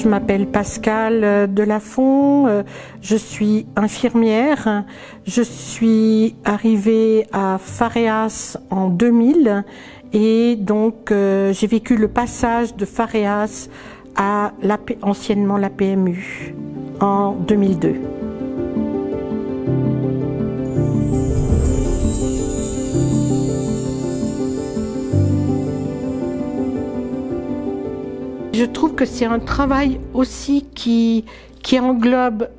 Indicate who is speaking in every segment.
Speaker 1: Je m'appelle Pascale Delafont, je suis infirmière. Je suis arrivée à Pharéas en 2000 et donc j'ai vécu le passage de Pharéas à anciennement la PMU en 2002. Je trouve que c'est un travail aussi qui englobe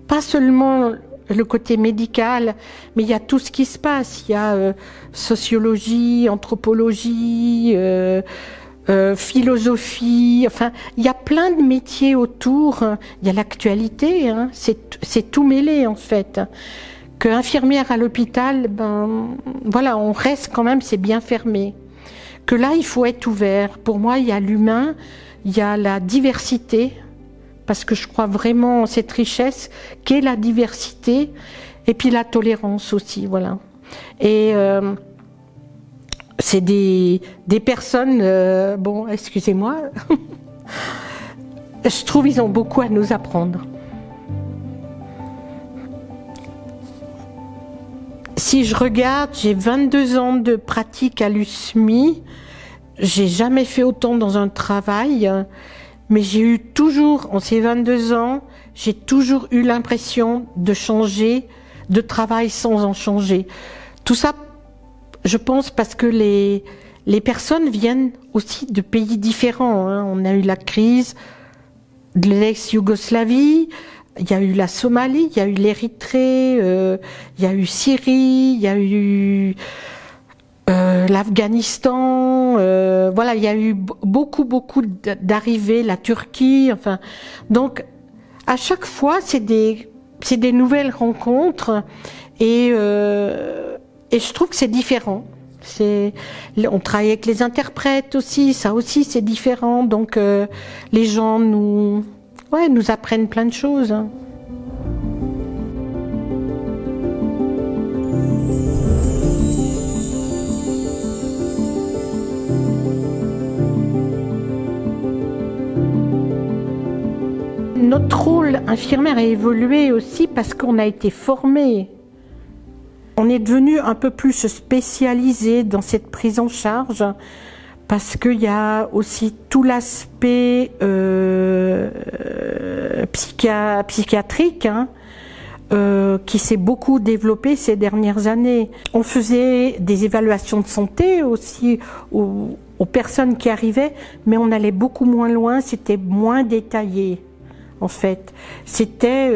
Speaker 1: pas seulement le côté médical, mais il y a tout ce qui se passe. Il y a sociologie, anthropologie, philosophie, enfin, il y a plein de métiers autour. Il y a l'actualité, hein, c'est tout mêlé en fait. Qu'infirmière à l'hôpital, ben voilà, on reste quand même, c'est bien fermé. Que là, il faut être ouvert. Pour moi, il y a l'humain, il y a la diversité, parce que je crois vraiment en cette richesse qu'est la diversité, et puis la tolérance aussi, voilà. Et c'est des personnes, bon, excusez-moi, je trouve qu'ils ont beaucoup à nous apprendre. Si je regarde, j'ai 22 ans de pratique à l'USMI. J'ai jamais fait autant dans un travail, mais j'ai eu toujours, en ces 22 ans, j'ai toujours eu l'impression de changer de travail sans en changer. Tout ça, je pense, parce que les personnes viennent aussi de pays différents, hein. On a eu la crise de l'ex-Yougoslavie, il y a eu la Somalie, il y a eu l'Érythrée, il y a eu Syrie, il y a eu l'Afghanistan, voilà, il y a eu beaucoup d'arrivées, la Turquie, enfin, donc à chaque fois c'est des nouvelles rencontres et je trouve que c'est différent. On travaille avec les interprètes aussi, ça aussi c'est différent, donc les gens nous apprennent plein de choses. Notre rôle infirmière a évolué aussi parce qu'on a été formé. On est devenu un peu plus spécialisé dans cette prise en charge parce qu'il y a aussi tout l'aspect psychiatrique, hein, qui s'est beaucoup développé ces dernières années. On faisait des évaluations de santé aussi aux personnes qui arrivaient, mais on allait beaucoup moins loin, c'était moins détaillé. En fait, c'était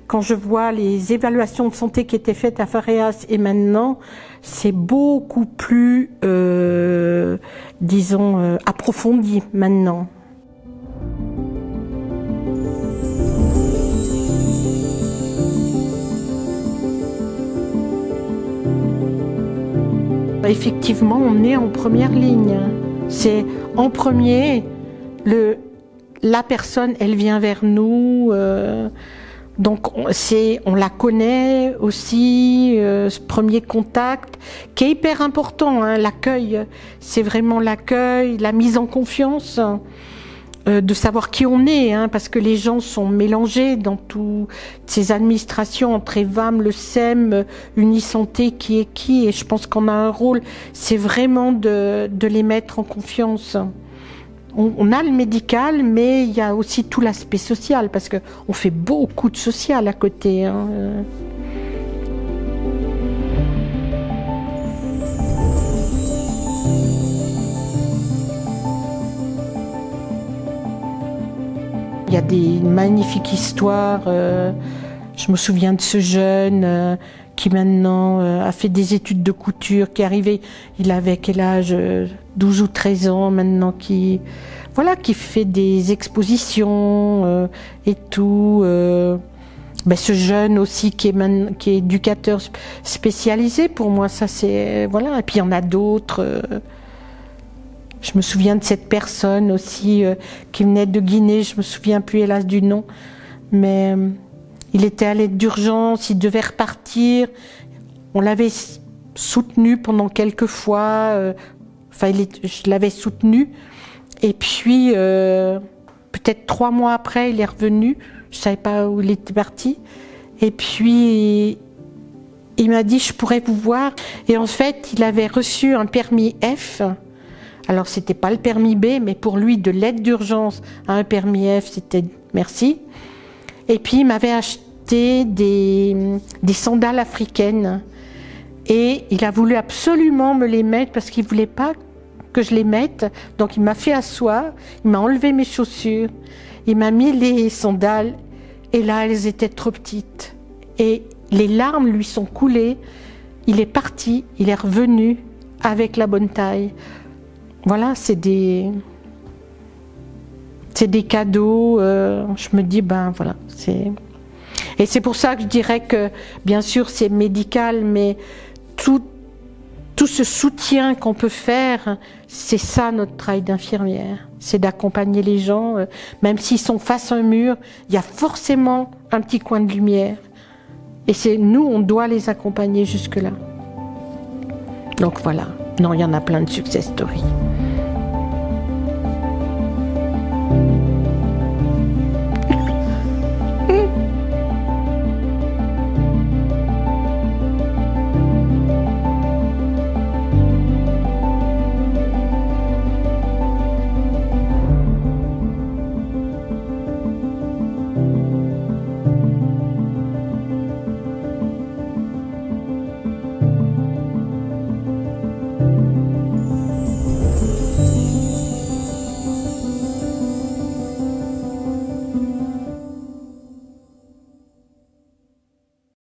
Speaker 1: quand je vois les évaluations de santé qui étaient faites à Pharéas et maintenant, c'est beaucoup plus, disons, approfondi maintenant. Effectivement, on est en première ligne. C'est en premier la personne, elle vient vers nous, donc on la connaît aussi, ce premier contact, qui est hyper important, hein, l'accueil, c'est vraiment l'accueil, la mise en confiance, de savoir qui on est, hein, parce que les gens sont mélangés dans toutes ces administrations, entre EVAM, le SEM, Unisanté, qui est qui, et je pense qu'on a un rôle, c'est vraiment de les mettre en confiance. On a le médical, mais il y a aussi tout l'aspect social, parce qu'on fait beaucoup de social à côté, hein. Il y a des magnifiques histoires. Je me souviens de ce jeune qui maintenant a fait des études de couture, qui est arrivé, il avait quel âge, 12 ou 13 ans maintenant, qui fait des expositions et tout. Ben, ce jeune aussi qui est éducateur spécialisé, pour moi ça c'est, voilà, et puis il y en a d'autres. Je me souviens de cette personne aussi qui venait de Guinée, je me souviens plus hélas du nom, mais il était à l'aide d'urgence, il devait repartir, on l'avait soutenu pendant quelques fois, je l'avais soutenu, et puis peut-être 3 mois après, il est revenu. Je savais pas où il était parti. Et puis, il m'a dit, je pourrais vous voir. Et en fait, il avait reçu un permis F. Alors, c'était pas le permis B, mais pour lui, de l'aide d'urgence à un permis F, c'était merci. Et puis, il m'avait acheté des sandales africaines. Et il a voulu absolument me les mettre parce qu'il voulait pas que je les mette. Donc, il m'a fait asseoir, il m'a enlevé mes chaussures, il m'a mis les sandales. Et là, elles étaient trop petites. Et les larmes lui sont coulées. Il est parti, il est revenu avec la bonne taille. Voilà, c'est des cadeaux. Je me dis, ben voilà, et c'est pour ça que je dirais que, bien sûr, c'est médical, mais tout ce soutien qu'on peut faire, c'est ça notre travail d'infirmière. C'est d'accompagner les gens, même s'ils sont face à un mur, il y a forcément un petit coin de lumière. Et nous, on doit les accompagner jusque-là. Donc voilà. Non, il y en a plein de success stories.